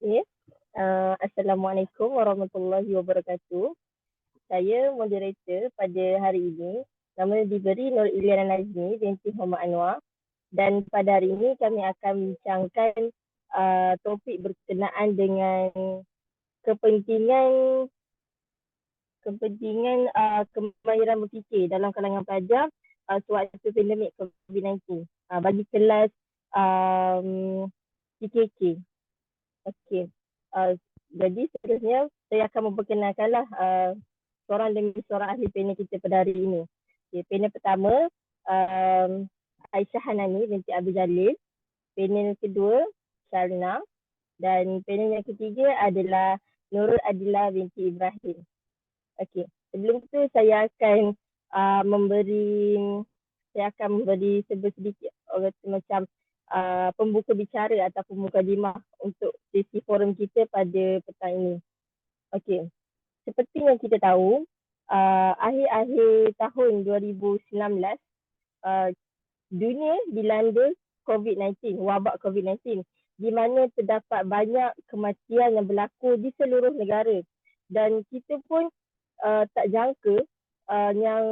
Okay. Assalamualaikum warahmatullahi wabarakatuh. Saya moderator pada hari ini. Nama diberi Nur Iliana Nazmi binti Muhammad Anwar. Dan pada hari ini kami akan bincangkan topik berkenaan dengan kepentingan kemahiran berfikir dalam kalangan pelajar sewaktu pandemik COVID-19 bagi kelas PKK. Okey. Jadi seterusnya saya akan memperkenalkanlah seorang demi seorang ahli panel kita pada hari ini. Okay, panel pertama Aisyah Hanani binti Abdul Jalil. Panel kedua Sharna dan panel yang ketiga adalah Nurul Adila binti Ibrahim. Okey. Sebelum itu saya akan memberi sedikit macam pembuka bicara ataupun mukadimah untuk sesi forum kita pada petang ini. Okey. Seperti yang kita tahu, akhir-akhir tahun 2019, dunia dilanda COVID-19, wabak COVID-19, di mana terdapat banyak kematian yang berlaku di seluruh negara. Dan kita pun tak jangka yang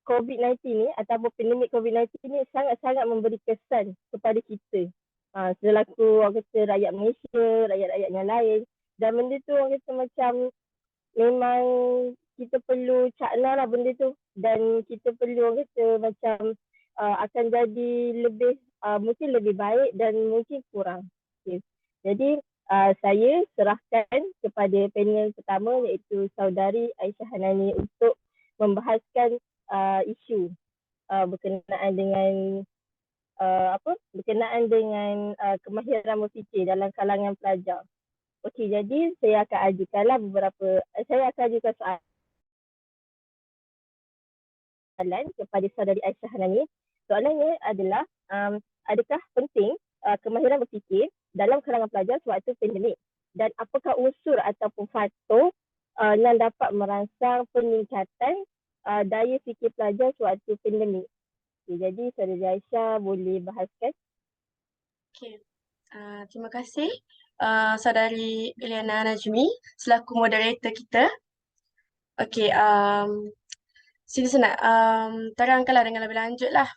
COVID-19 ni ataupun pandemik COVID-19 ni sangat-sangat memberi kesan kepada kita. Selaku orang kata rakyat Malaysia, rakyat-rakyat yang lain. Dan benda tu orang kata macam memang kita perlu cakna lah benda tu. Dan kita perlu orang kata macam akan jadi lebih, mungkin lebih baik dan mungkin kurang. Okay. Jadi saya serahkan kepada panel pertama iaitu saudari Aisyah Hanani untuk membahaskan isu berkenaan dengan kemahiran berfikir dalam kalangan pelajar. Okey, jadi saya akan ajukan soalan kepada saudari Aisyah Hanani. Soalannya adalah adakah penting kemahiran berfikir dalam kalangan pelajar sewaktu pandemik, dan apakah unsur ataupun faktor yang dapat merangsang peningkatan daya fikir pelajar sewaktu pandemik. Okay, jadi saudari Aisyah boleh bahaskan. Okay. Terima kasih saudari Iliana Najmi selaku moderator kita. Okay, sila senang terangkanlah dengan lebih lanjut lah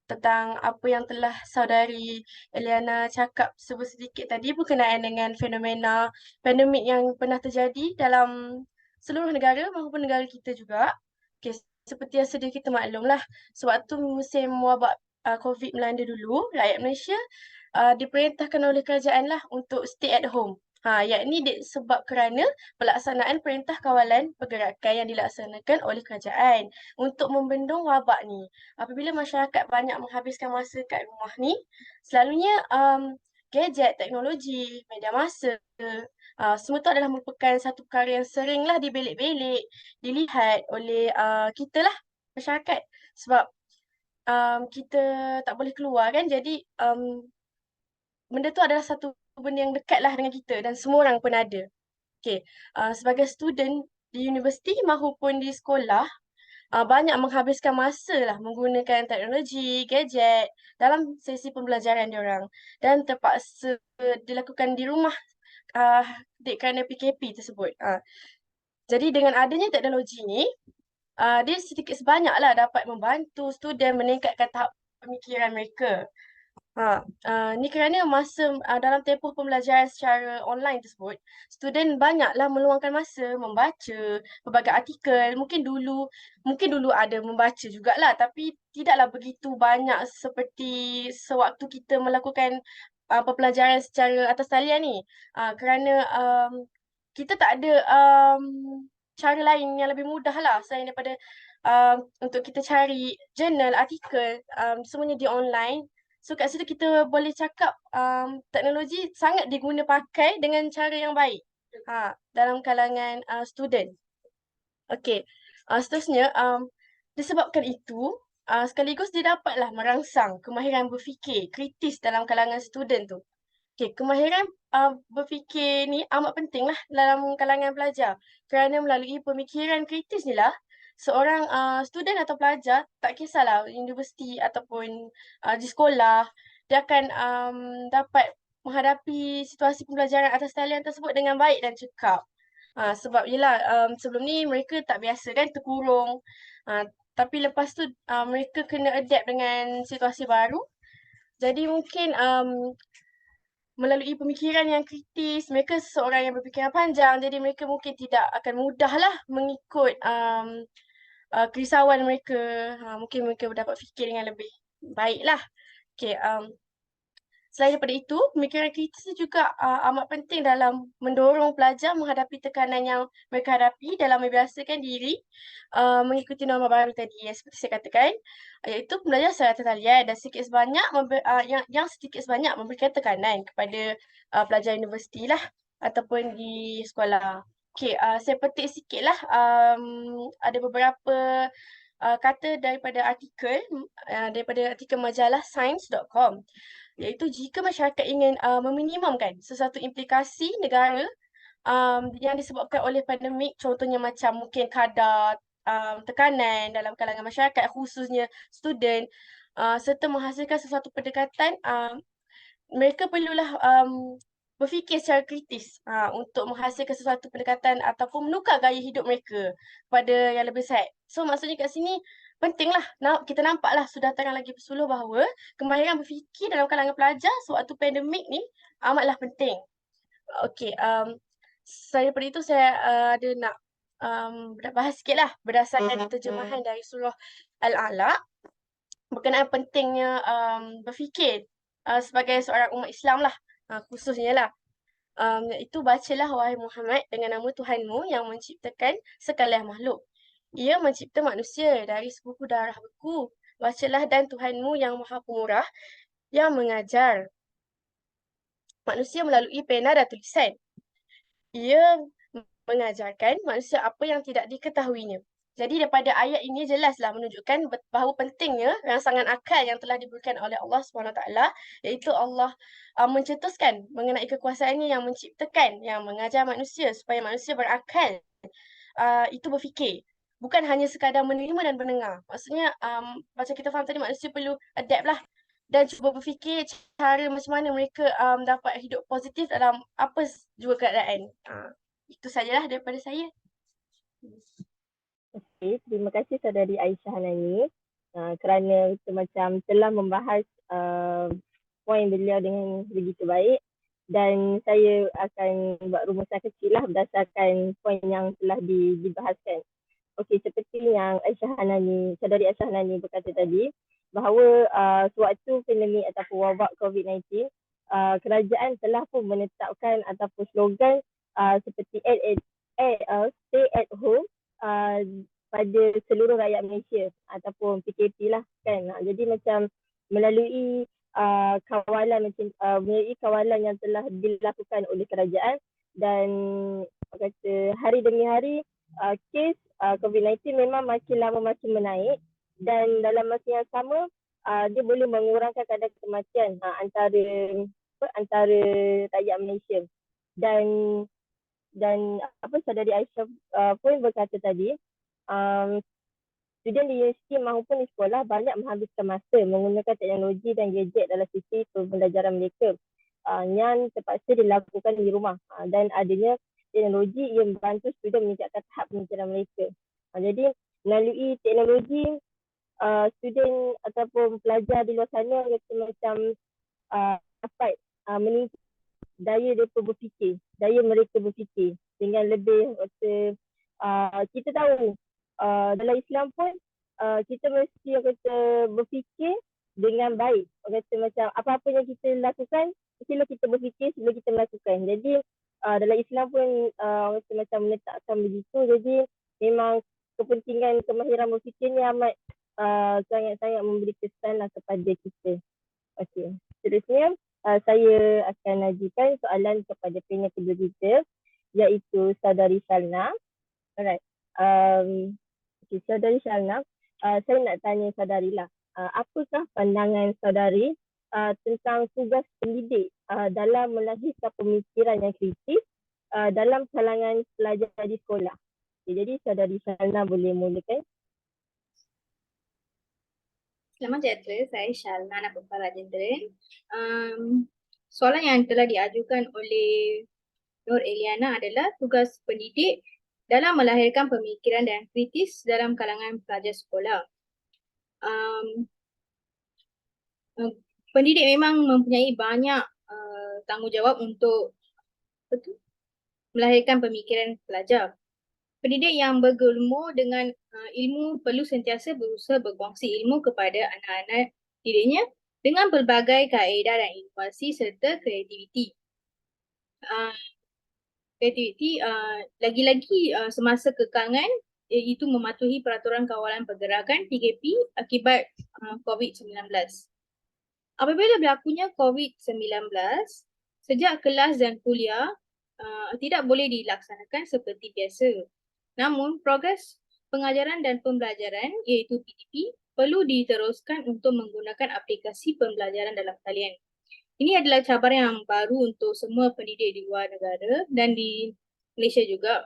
tentang apa yang telah saudari Eliana cakap sedikit tadi berkenaan dengan fenomena pandemik yang pernah terjadi dalam seluruh negara maupun negara kita juga. Okay, seperti yang sedia kita maklumlah, sewaktu musim wabak COVID melanda dulu, rakyat Malaysia diperintahkan oleh kerajaan lah untuk stay at home. Yakni disebab kerana pelaksanaan perintah kawalan pergerakan yang dilaksanakan oleh kerajaan untuk membendung wabak ni. Apabila masyarakat banyak menghabiskan masa kat rumah ni, selalunya gadget, teknologi, media masa, semua tu adalah merupakan satu perkara yang seringlah dibelik-belik, dilihat oleh kita lah, masyarakat. Sebab kita tak boleh keluar kan, jadi benda tu adalah satu benda yang dekat lah dengan kita dan semua orang pun ada. Okay, sebagai student di universiti maupun di sekolah, banyak menghabiskan masa lah menggunakan teknologi, gadget dalam sesi pembelajaran diorang dan terpaksa dilakukan di rumah kerana PKP tersebut. Jadi dengan adanya teknologi ni, dia sedikit sebanyak lah dapat membantu student meningkatkan tahap pemikiran mereka. Ni kerana masa dalam tempoh pembelajaran secara online tersebut, student banyaklah meluangkan masa membaca pelbagai artikel. Mungkin dulu ada membaca jugalah, tapi tidaklah begitu banyak seperti sewaktu kita melakukan pembelajaran secara atas talian ni. Kerana kita tak ada cara lain yang lebih mudah lah selain daripada untuk kita cari jurnal, artikel, semuanya di online. So kat situ kita boleh cakap teknologi sangat diguna pakai dengan cara yang baik dalam kalangan student. Okey, seterusnya disebabkan itu sekaligus dia dapatlah merangsang kemahiran berfikir kritis dalam kalangan student tu. Okey, kemahiran berfikir ni amat penting lah dalam kalangan pelajar kerana melalui pemikiran kritis ni lah seorang student atau pelajar, tak kisahlah universiti ataupun di sekolah, dia akan dapat menghadapi situasi pembelajaran atas talian tersebut dengan baik dan cekap. Sebab yelah sebelum ni mereka tak biasa kan terkurung. Tapi lepas tu mereka kena adapt dengan situasi baru. Jadi mungkin melalui pemikiran yang kritis, mereka seseorang yang berfikiran panjang, jadi mereka mungkin tidak akan mudahlah mengikut kerisauan mereka. Mungkin mereka dapat fikir dengan lebih baiklah. Okay, selain daripada itu, pemikiran kritis juga amat penting dalam mendorong pelajar menghadapi tekanan yang mereka hadapi dalam membiasakan diri mengikuti norma baru tadi yang seperti saya katakan, iaitu pembelajaran secara talian dan sedikit sebanyak yang sedikit sebanyak memberikan tekanan kepada pelajar universiti lah ataupun di sekolah. Okay, saya petik sikit lah. Ada beberapa kata daripada artikel majalah science.com, iaitu jika masyarakat ingin meminimumkan sesuatu implikasi negara yang disebabkan oleh pandemik, contohnya macam mungkin kadar tekanan dalam kalangan masyarakat khususnya student, serta menghasilkan sesuatu pendekatan, mereka perlulah berfikir secara kritis untuk menghasilkan sesuatu pendekatan ataupun menukar gaya hidup mereka pada yang lebih sihat. So maksudnya kat sini pentinglah kita nampaklah sudah terang lagi bersuluh bahawa kemahiran berfikir dalam kalangan pelajar sewaktu pandemik ni amatlah penting. Okey, saya daripada itu saya ada nak bahas sikitlah berdasarkan terjemahan dari surah Al-A'la berkenaan pentingnya berfikir sebagai seorang umat Islam lah, khususnya lah. Iaitu bacalah wahai Muhammad dengan nama Tuhanmu yang menciptakan sekalian makhluk. Ia mencipta manusia dari sebuku darah beku. Bacalah dan Tuhanmu yang maha pemurah yang mengajar manusia melalui pena dan tulisan. Ia mengajarkan manusia apa yang tidak diketahuinya. Jadi daripada ayat ini jelaslah menunjukkan bahawa pentingnya rangsangan akal yang telah diberikan oleh Allah SWT, iaitu Allah mencetuskan mengenai kekuasaannya yang menciptakan, yang mengajar manusia supaya manusia berakal, itu berfikir. Bukan hanya sekadar menerima dan mendengar. Maksudnya macam kita faham tadi, manusia perlu adapt lah dan cuba berfikir cara macam mana mereka dapat hidup positif dalam apa juga keadaan. Itu sajalah daripada saya. Okey, terima kasih saudari Aisyah Hanani kerana kita macam telah membahas poin beliau dengan begitu baik, dan saya akan buat rumusan kecil lah berdasarkan poin yang telah dibahaskan. Okey, seperti yang saudari Aisyah Hanani berkata tadi, bahawa sewaktu pandemik ataupun wabak COVID-19, kerajaan telah pun menetapkan ataupun slogan seperti stay at home pada seluruh rakyat Malaysia ataupun PKP lah kan. Jadi macam melalui melalui kawalan yang telah dilakukan oleh kerajaan, dan kata hari demi hari kes COVID-19 memang makin lama makin menaik, dan dalam masa yang sama dia boleh mengurangkan kadar kematian antara rakyat Malaysia. Dan apa saudari Aisyah pun berkata tadi, student di universiti maupun di sekolah banyak menghabiskan masa menggunakan teknologi dan gadget dalam sisi pembelajaran mereka yang terpaksa dilakukan di rumah, dan adanya teknologi yang membantu student meningkatkan tahap pembelajaran mereka. Jadi melalui teknologi, student ataupun pelajar di luar sana macam dapat meningkatkan daya mereka berfikir dengan lebih kita tahu dalam Islam pun kita mesti berfikir dengan baik. Kata macam apa-apa yang kita lakukan, mestilah kita berfikir sebelum kita melakukan. Jadi dalam Islam pun macam meletakkan begitu. Jadi memang kepentingan kemahiran berfikir ni amat sangat-sangat memberi kesan lah kepada kita. Okey, seterusnya saya akan ajukan soalan kepada penanya kedua kita, iaitu saudari Shalna. Alright. Okay, saudari Shalna, saya nak tanya saudari lah, apakah pandangan saudari tentang tugas pendidik dalam melahirkan pemikiran yang kritis dalam kalangan pelajar di sekolah? Okay, jadi saudari Shalna boleh mulakan. Selamat sejahtera, saya Shalna Napapa Rajendra. soalan yang telah diajukan oleh Nur Eliana adalah tugas pendidik dalam melahirkan pemikiran dan kritis dalam kalangan pelajar sekolah. Um, Pendidik memang mempunyai banyak tanggungjawab untuk melahirkan pemikiran pelajar. Pendidik yang bergelumur dengan ilmu perlu sentiasa berusaha berkongsi ilmu kepada anak-anak didiknya dengan pelbagai kaedah dan inovasi serta kreativiti. Lagi-lagi semasa kekangan iaitu mematuhi peraturan kawalan pergerakan 3P akibat COVID-19. Apabila berlakunya COVID-19, sejak kelas dan kuliah tidak boleh dilaksanakan seperti biasa. Namun, progres pengajaran dan pembelajaran iaitu PDP perlu diteruskan untuk menggunakan aplikasi pembelajaran dalam talian. Ini adalah cabaran yang baru untuk semua pendidik di luar negara dan di Malaysia juga.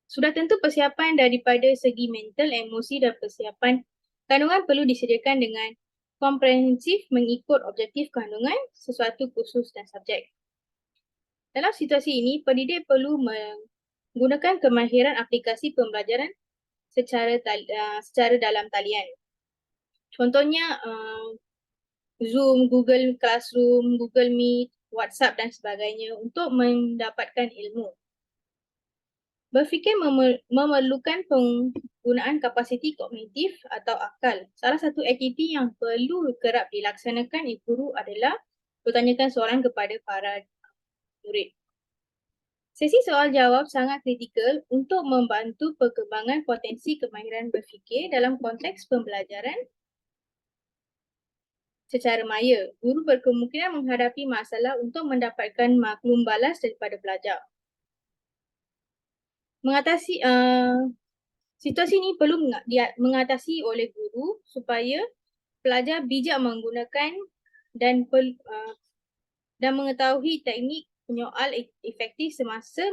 Sudah tentu persiapan daripada segi mental, emosi dan persiapan kandungan perlu disediakan dengan komprehensif mengikut objektif kandungan, sesuatu khusus dan subjek. Dalam situasi ini, pendidik perlu menggunakan kemahiran aplikasi pembelajaran secara dalam talian. Contohnya Zoom, Google Classroom, Google Meet, WhatsApp dan sebagainya untuk mendapatkan ilmu. Berfikir memerlukan penggunaan kapasiti kognitif atau akal. Salah satu aktiviti yang perlu kerap dilaksanakan guru adalah bertanyakan soalan kepada para murid. Sesi soal jawab sangat kritikal untuk membantu perkembangan potensi kemahiran berfikir dalam konteks pembelajaran secara maya. Guru berkemungkinan menghadapi masalah untuk mendapatkan maklum balas daripada pelajar. Mengatasi situasi ini perlu mengatasi oleh guru supaya pelajar bijak menggunakan dan mengetahui teknik penyoal efektif semasa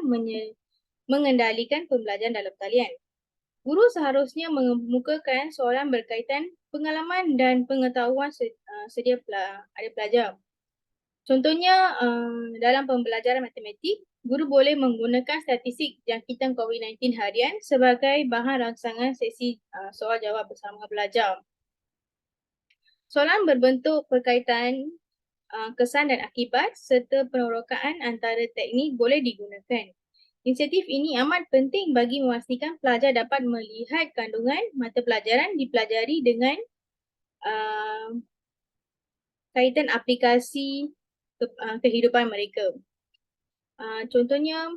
mengendalikan pembelajaran dalam talian. Guru seharusnya mengemukakan soalan berkaitan pengalaman dan pengetahuan sedia ada pelajar. Contohnya dalam pembelajaran matematik, guru boleh menggunakan statistik jangkitan COVID-19 harian sebagai bahan rangsangan sesi soal jawab bersama pelajar. Soalan berbentuk perkaitan kesan dan akibat serta penerokaan antara teknik boleh digunakan. Inisiatif ini amat penting bagi memastikan pelajar dapat melihat kandungan mata pelajaran dipelajari dengan kaitan aplikasi kehidupan mereka. Contohnya,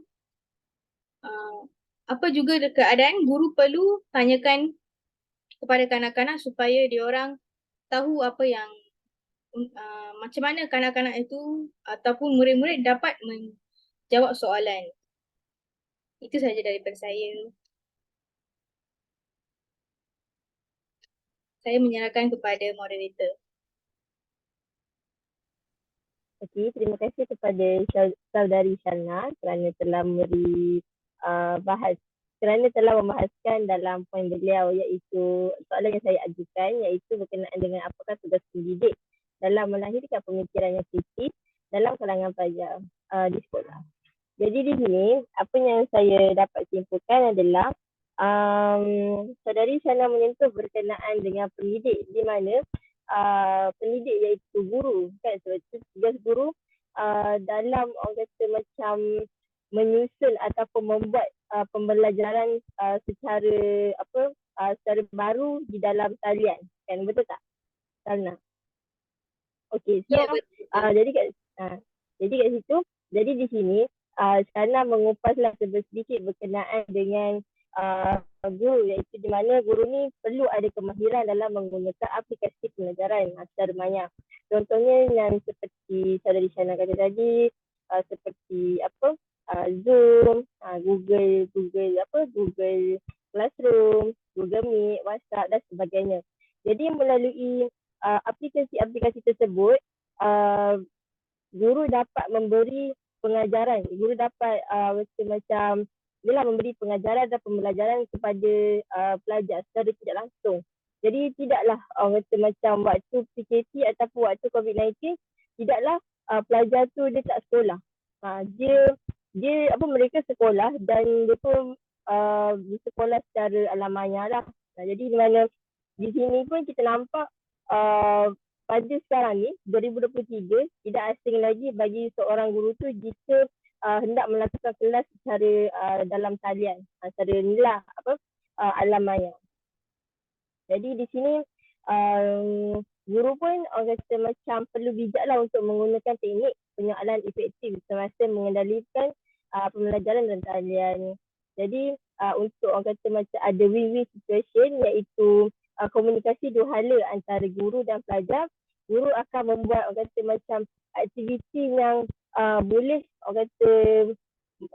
apa juga keadaan guru perlu tanyakan kepada kanak-kanak supaya diorang tahu apa yang macam mana kanak-kanak itu ataupun murid-murid dapat menjawab soalan. Itu sahaja daripada saya. Saya menyerahkan kepada moderator. Okey, terima kasih kepada saudari Shana kerana telah telah membahaskan dalam poin beliau iaitu soalan yang saya ajukan iaitu berkenaan dengan apakah tugas pendidik dalam melahirkan pemikiran yang kritis dalam kalangan pelajar di sekolah. Jadi di sini apa yang saya dapat simpulkan adalah saudari Shana menyentuh berkenaan dengan pendidik di mana pendidik iaitu guru kan, sebab itu tugas guru dalam orang kata macam menyusun ataupun membuat pembelajaran secara baru di dalam talian kan, betul tak Salna? Okey, so jadi kat situ, jadi di sini Shana mengupaslah sedikit berkenaan dengan guru iaitu di mana guru ni perlu ada kemahiran dalam menggunakan aplikasi pembelajaran secara maya. Contohnya yang seperti saudari Shana kata tadi, seperti Zoom, Google Classroom, Google Meet, WhatsApp dan sebagainya. Jadi melalui aplikasi-aplikasi tersebut, guru dapat memberi pengajaran, guru dapat macam memberi pengajaran dan pembelajaran kepada pelajar secara tidak langsung. Jadi tidaklah orang kata macam waktu PKP ataupun waktu COVID-19, tidaklah pelajar tu dia tak sekolah. Dia mereka sekolah dan dia pun bersekolah secara alam maya lah. Jadi di mana di sini pun kita nampak pada sekarang ni 2023 tidak asing lagi bagi seorang guru tu jika hendak melakukan kelas secara dalam talian, secara inilah alam maya. Jadi di sini guru pun orang kata macam perlu bijak lah untuk menggunakan teknik penyoalan efektif semasa mengendalikan pembelajaran dan talian. Jadi untuk orang kata macam ada win-win situation iaitu komunikasi dua hala antara guru dan pelajar. Guru akan membuat orang kata macam aktiviti yang boleh orang kata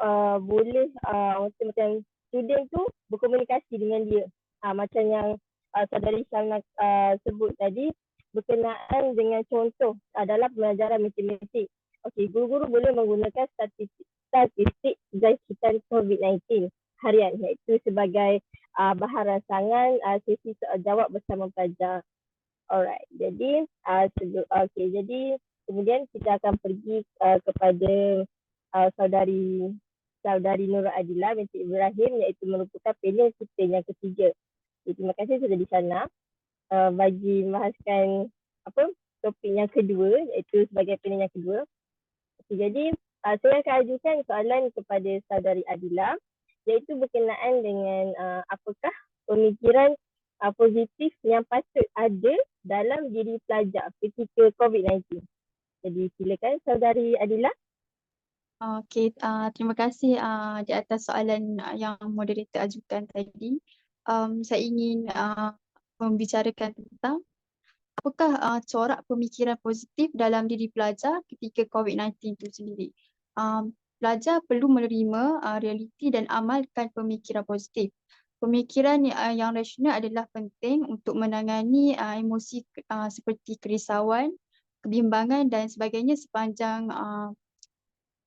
orang kata macam student tu berkomunikasi dengan dia. Macam yang saudari Shalna sebut tadi berkenaan dengan contoh dalam pembelajaran matematik. Okey, guru-guru boleh menggunakan statistik jangkitan COVID-19 harian iaitu sebagai bahan rancangan sesi soal jawab bersama pelajar. Alright, jadi jadi kemudian kita akan pergi kepada saudari Nurul Adila binti Ibrahim iaitu merupakan panel kita yang ketiga. Terima kasih sudah di sana bagi membahaskan topik yang kedua iaitu sebagai panel yang kedua. Jadi saya akan ajukan soalan kepada saudari Adila iaitu berkenaan dengan apakah pemikiran positif yang patut ada dalam diri pelajar ketika COVID-19. Jadi silakan saudari Adila. Okey, terima kasih di atas soalan yang moderator ajukan tadi. Saya ingin membicarakan tentang apakah corak pemikiran positif dalam diri pelajar ketika COVID-19 itu sendiri. Pelajar perlu menerima realiti dan amalkan pemikiran positif. Pemikiran yang rasional adalah penting untuk menangani emosi seperti kerisauan, kebimbangan dan sebagainya sepanjang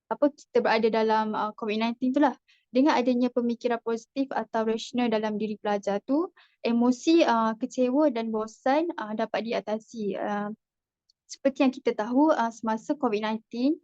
kita berada dalam COVID-19 itulah. Dengan adanya pemikiran positif atau rasional dalam diri pelajar tu, emosi kecewa dan bosan dapat diatasi. Seperti yang kita tahu, semasa COVID-19,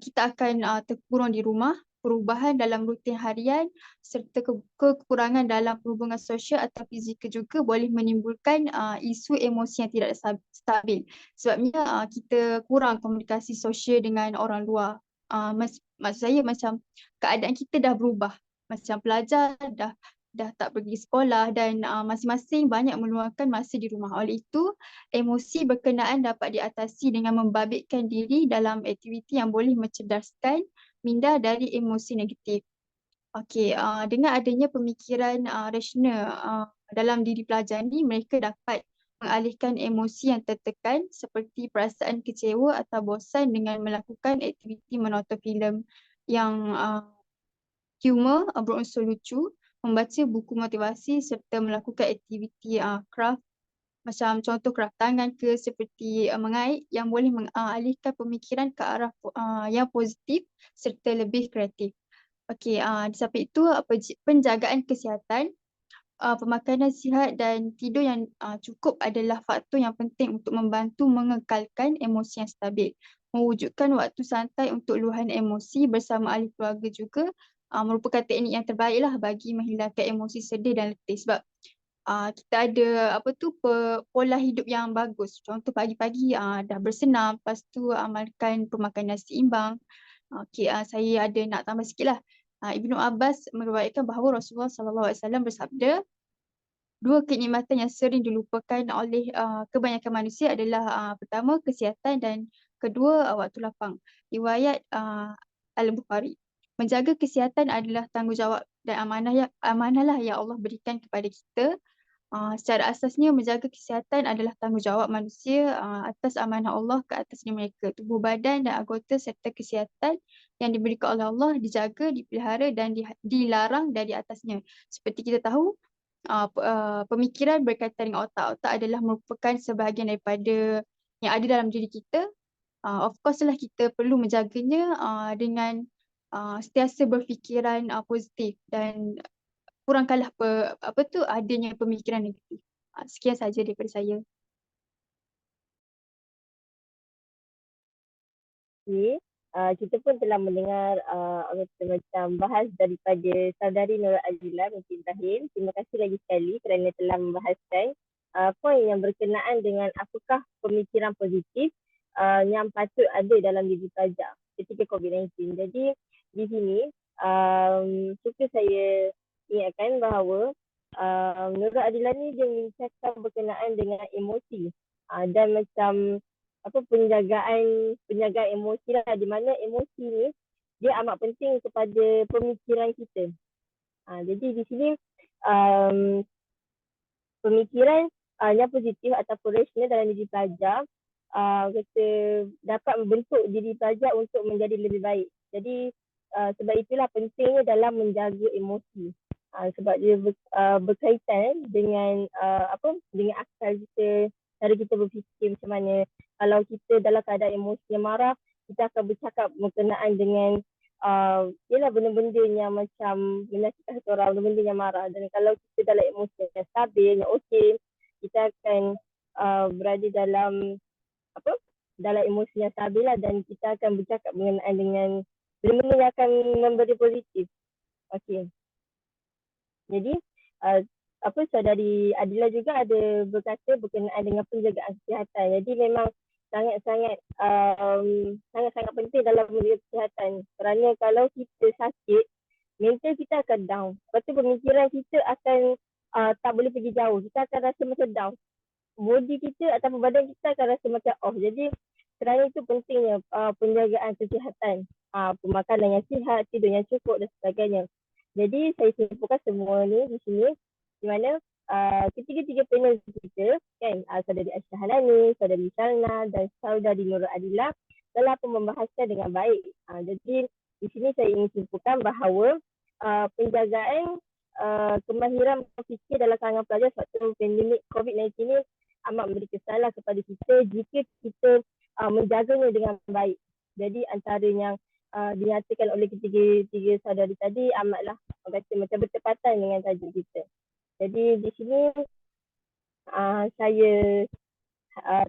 kita akan terkurung di rumah, perubahan dalam rutin harian serta kekurangan dalam hubungan sosial atau fizikal juga boleh menimbulkan isu emosi yang tidak stabil. Sebabnya kita kurang komunikasi sosial dengan orang luar. Maksud saya macam keadaan kita dah berubah. Macam pelajar dah tak pergi sekolah dan masing-masing banyak meluangkan masa di rumah. Oleh itu, emosi berkenaan dapat diatasi dengan membabitkan diri dalam aktiviti yang boleh mencerdaskan minda dari emosi negatif. Okey, dengan adanya pemikiran rasional dalam diri pelajar ni, mereka dapat mengalihkan emosi yang tertekan seperti perasaan kecewa atau bosan dengan melakukan aktiviti menonton filem yang humor, berunsur lucu, membaca buku motivasi serta melakukan aktiviti craft macam contoh craft tangan ke seperti mengait yang boleh mengalihkan pemikiran ke arah yang positif serta lebih kreatif. Okey, di samping itu penjagaan kesihatan, pemakanan sihat dan tidur yang cukup adalah faktor yang penting untuk membantu mengekalkan emosi yang stabil. Mewujudkan waktu santai untuk luahan emosi bersama ahli keluarga juga merupakan teknik yang terbaiklah bagi menghilangkan emosi sedih dan letih. Sebab kita ada pola hidup yang bagus. Contoh pagi-pagi dah bersenam, lepas tu amalkan pemakanan seimbang. Okey, saya ada nak tambah sikit lah. Ibnu Abbas meriwayatkan bahawa Rasulullah SAW bersabda, dua kenikmatan yang sering dilupakan oleh kebanyakan manusia adalah pertama kesihatan dan kedua waktu lapang. Riwayat Al-Bukhari. Menjaga kesihatan adalah tanggungjawab dan amanahlah yang Allah berikan kepada kita. Secara asasnya menjaga kesihatan adalah tanggungjawab manusia atas amanah Allah ke atas mereka. Tubuh badan dan anggota serta kesihatan yang diberikan oleh Allah dijaga, dipelihara dan dilarang dari atasnya. Seperti kita tahu, pemikiran berkaitan dengan otak. Otak adalah merupakan sebahagian daripada yang ada dalam diri kita. Of course lah kita perlu menjaganya dengan sentiasa berfikiran positif dan kurangkanlah adanya pemikiran negatif. Sekian saja daripada saya. ni kita pun telah mendengar macam bahas daripada saudari Nurul Azila binti Ibrahim. Terima kasih lagi sekali kerana telah membahaskan poin yang berkenaan dengan apakah pemikiran positif yang patut ada dalam diri pelajar ketika COVID-19. Jadi di sini suka saya ingatkan bahawa Nurul Azila ni dia membincangkan berkenaan dengan emosi dan macam penjagaan emosi lah, di mana emosi ni dia amat penting kepada pemikiran kita. Jadi di sini pemikiran yang positif ataupun rasional dalam diri pelajar kata dapat membentuk diri pelajar untuk menjadi lebih baik. Jadi sebab itulah pentingnya dalam menjaga emosi. Sebab dia berkaitan dengan dengan akal kita, cara kita berfikir macam mana. Kalau kita dalam keadaan emosi yang marah, kita akan bercakap berkenaan dengan ialah benda-benda yang macam menyakitkan orang, benda-benda yang marah. Dan kalau kita dalam emosi yang stabil, yang okey, kita akan berada dalam dalam emosi yang stabil lah, dan kita akan bercakap berkenaan dengan benda-benda yang akan memberi positif. Okey. Jadi saudari Adila juga ada berkata berkenaan dengan penjagaan kesihatan. Jadi memang sangat-sangat penting dalam menjaga kesihatan, kerana kalau kita sakit, mental kita akan down. Lepas tu pemikiran kita akan tak boleh pergi jauh. Kita akan rasa macam down. Body kita ataupun badan kita akan rasa macam off. Jadi kerana itu pentingnya penjagaan kesihatan, pemakanan yang sihat, tidur yang cukup dan sebagainya. Jadi saya simpulkan semua ni di sini, di mana ketiga-tiga panel kita kan, saudari Aisyah Halani, saudari Shalna dan saudari Nurul Adila telah pun membahaskan dengan baik. Jadi di sini saya ingin simpulkan bahawa penjagaan kemahiran berfikir dalam kalangan pelajar waktu pandemik COVID-19 ni amat memberi kesan kepada kita jika kita menjaganya dengan baik. Jadi antara yang dinyatakan oleh ketiga saudari tadi amatlah macam bertepatan dengan tajuk kita. Jadi di sini saya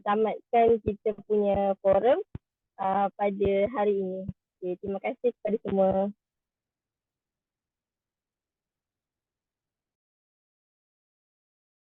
tamatkan kita punya forum pada hari ini. Okay, terima kasih kepada semua.